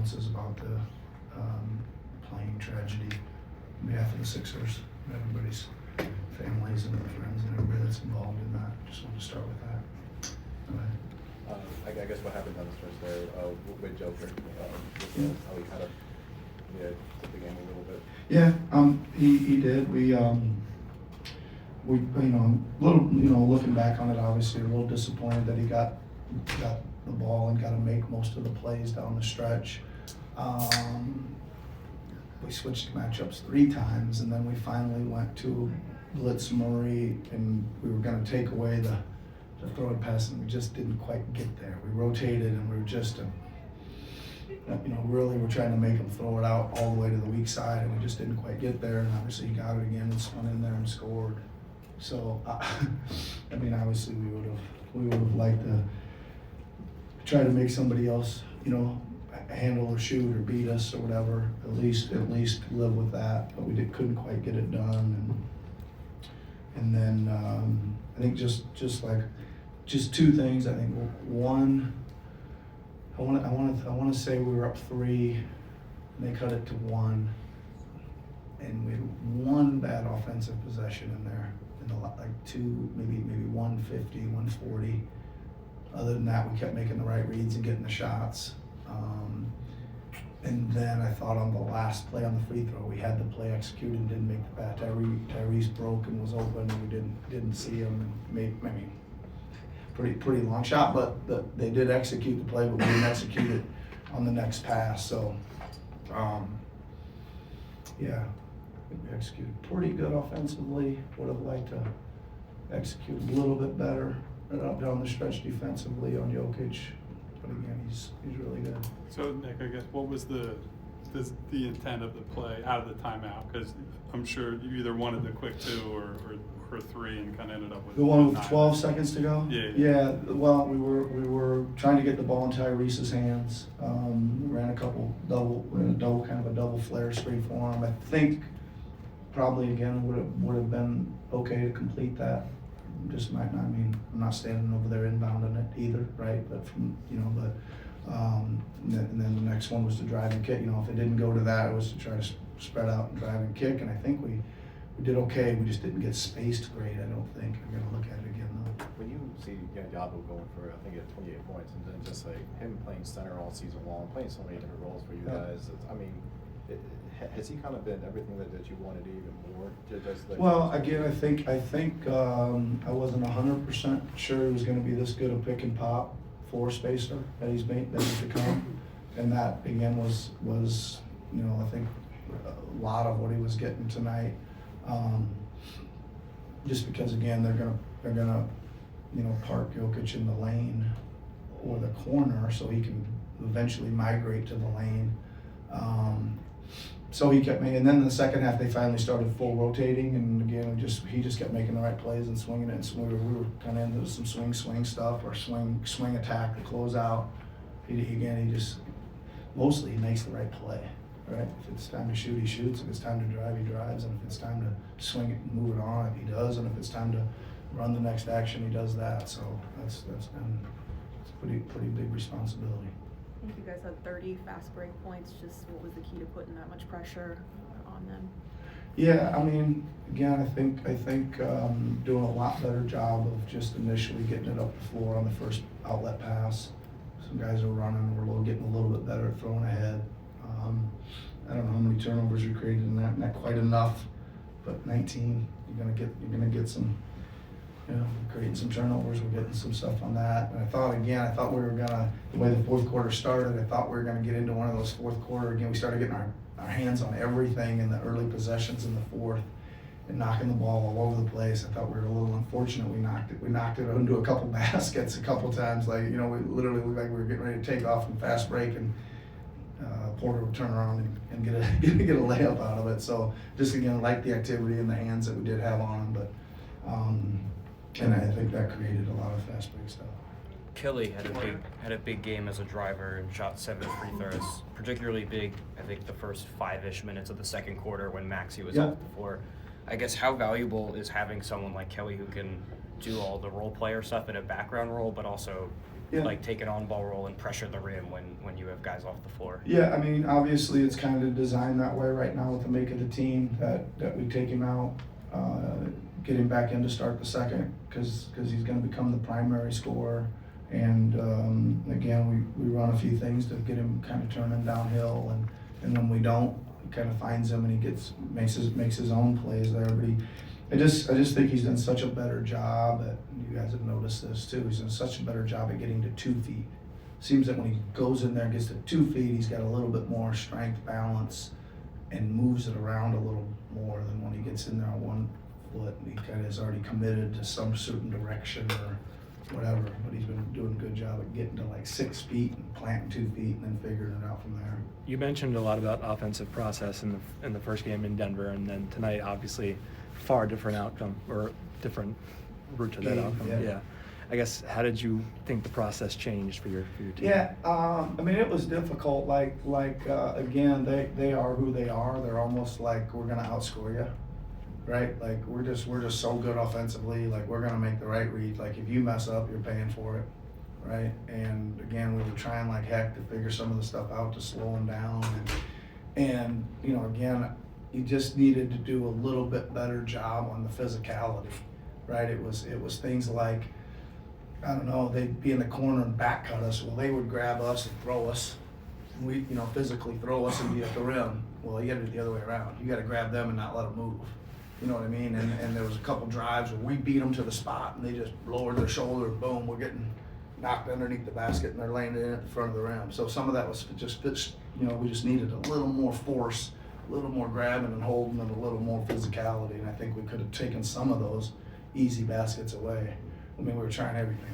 condolences about the plane tragedy on behalf of the Sixers, and everybody's families and friends and everybody that's involved in that. Just wanted to start with that. Go ahead. I guess what happened on the stretch there with Joker, how he kind of took the game a little bit. Yeah, he did. We looking back on it, obviously a little disappointed that he got the ball and got to make most of the plays down the stretch. We switched matchups 3 times, and then we finally went to blitz Murray, and we were going to take away the throw and pass, and we just didn't quite get there. We rotated, and we were just, really we're trying to make him throw it out all the way to the weak side, and we just didn't quite get there. And obviously he got it again and spun in there and scored. So, obviously we would have liked to try to make somebody else, handle or shoot or beat us or whatever. At least live with that. But we couldn't quite get it done. And then I think just 2 things. I think one, I want to say we were up 3, and they cut it to 1, and we had 1 bad offensive possession in there, like 2, maybe 150, 140. Other than that, we kept making the right reads and getting the shots. And then I thought on the last play on the free throw, we had the play executed and didn't make the pass. Tyrese broke and was open, and we didn't see him. And pretty long shot, but they did execute the play, but we didn't execute it on the next pass. So, we executed pretty good offensively. Would have liked to execute a little bit better down the stretch defensively on Jokic. But again, he's really good. So Nick, I guess what was the intent of the play out of the timeout? Because I'm sure you either wanted the quick 2 or 3 and kind of ended up with the one with 9. 12 seconds to go. Yeah. Well, we were trying to get the ball in Tyrese's hands. We ran a double flare screen for him. I think probably again would have been okay to complete that. Just might not. I'm not standing over there inbounding it either, right? But and then the next one was to drive and kick. If it didn't go to that, it was to try to spread out and drive and kick. And I think we did okay. We just didn't get spaced great. I don't think. I'm gonna look at it again though. When you see Diablo going for, I think he had 28 points, and then just like him playing center all season long, playing so many different roles for you guys. Has he kind of been everything that you wanted even more? Well, again, I think I wasn't 100% sure he was going to be this good a pick and pop 4 spacer that he's become, and that again was I think a lot of what he was getting tonight. Just because again they're gonna park Jokic in the lane or the corner so he can eventually migrate to the lane. So he kept making, and then in the second half they finally started full rotating, and again he just kept making the right plays and swinging it. And so we were kind of into some swing stuff or swing attack to close out. He just mostly he makes the right play, right? If it's time to shoot, he shoots. If it's time to drive, he drives. And if it's time to swing it and move it on, he does. And if it's time to run the next action, he does that. So it's pretty big responsibility. I think you guys had 30 fast break points. Just what was the key to putting that much pressure on them? Yeah, again, I think doing a lot better job of just initially getting it up the floor on the first outlet pass. Some guys are running. We're getting a little bit better at throwing ahead. I don't know how many turnovers we created in that. Not quite enough, but 19. You're gonna get some. Creating some turnovers, we're getting some stuff on that. And I thought we were gonna, the way the fourth quarter started, I thought we were gonna get into one of those fourth quarter, again, we started getting our hands on everything in the early possessions in the fourth and knocking the ball all over the place. I thought we were a little unfortunate. We knocked it into a couple baskets a couple times. We literally looked like we were getting ready to take off and fast break, and Porter would turn around and get a layup out of it. So just again, like the activity in the hands that we did have on him, but and I think that created a lot of fast break stuff. Kelly had a big game as a driver and shot 7 free throws. Particularly big, I think, the first 5-ish minutes of the second quarter when Maxey was off the floor. I guess how valuable is having someone like Kelly who can do all the role player stuff in a background role, but also Yeah. like take an on-ball roll and pressure the rim when you have guys off the floor. Yeah, I mean, obviously, it's kind of designed that way right now with the make of the team, that we take him out, get him back in to start the second, because he's gonna become the primary scorer. And, again, we run a few things to get him kind of turning downhill, and when we don't, he kind of finds him and he makes his own plays there. But I just think he's done such a better job at, you guys have noticed this too, he's done such a better job at getting to 2 feet. Seems that when he goes in there and gets to 2 feet, he's got a little bit more strength, balance, and moves it around a little more than when he gets in there on 1 foot and he kind of is already committed to some certain direction or whatever. But he's been doing a good job at getting to like 6 feet and planting 2 feet and then figuring it out from there. You mentioned a lot about offensive process in the first game in Denver, and then tonight, obviously, far different outcome or different route to that Game, outcome. yeah. I guess, how did you think the process changed for your team? Yeah, I mean, it was difficult. Again, they are who they are. They're almost like, we're gonna outscore you, right? Like we're just so good offensively. Like we're gonna make the right read. Like if you mess up, you're paying for it, right? And again, we were trying like heck to figure some of the stuff out to slow them down. And you know, again, you just needed to do a little bit better job on the physicality, right? It was things like, I don't know, they'd be in the corner and back cut us. Well, they would grab us and throw us. We, physically throw us and be at the rim. Well, you gotta do it the other way around. You gotta grab them and not let them move. You know what I mean? And there was a couple drives where we beat them to the spot and they just lowered their shoulder, boom, we're getting knocked underneath the basket and they're laying it in at the front of the rim. So some of that was just, we just needed a little more force, a little more grabbing and holding and a little more physicality. And I think we could have taken some of those easy baskets away. I mean, we were trying everything.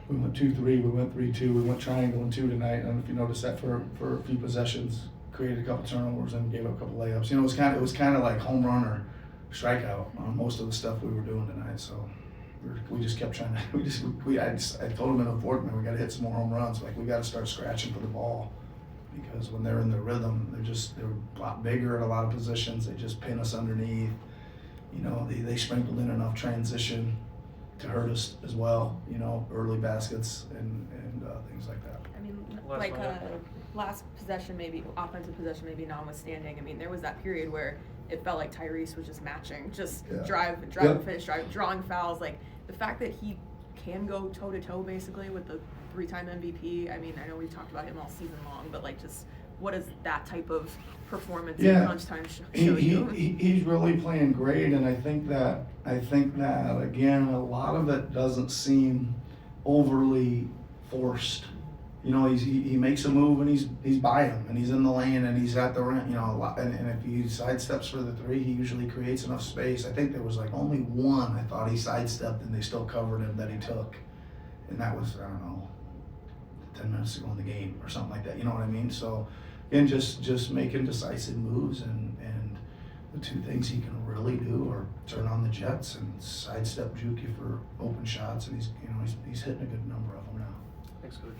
We went 2-3, we went 3-2, we went triangle and 2 tonight. I don't know if you noticed that for a few possessions, created a couple turnovers and gave up a couple layups. It was kind of like home run or strikeout on most of the stuff we were doing tonight. So we just kept trying to. I told him in the fourth, man, we got to hit some more home runs. Like we got to start scratching for the ball, because when they're in their rhythm, they're a lot bigger at a lot of positions. They just pin us underneath. They sprinkled in enough transition to hurt us as well, early baskets and things like that. I mean, last possession, maybe offensive possession, maybe notwithstanding. I mean, there was that period where it felt like Tyrese was just matching, drive, Yep. finish, drive, drawing fouls. Like the fact that he can go toe to toe basically with the 3-time MVP. I mean, I know we've talked about him all season long, but like, just what does that type of performance in crunch time show you? He's really playing great, and I think that again, a lot of it doesn't seem overly forced. He makes a move and he's by him and he's in the lane and he's at the rim. A lot, and if he sidesteps for the 3, he usually creates enough space. I think there was like only one I thought he sidestepped and they still covered him that he took, and that was, I don't know, 10 minutes ago in the game or something like that. You know what I mean? So. And just making decisive moves, and the 2 things he can really do are turn on the jets and sidestep juke you for open shots, and he's hitting a good number of them now. Thanks, Coach.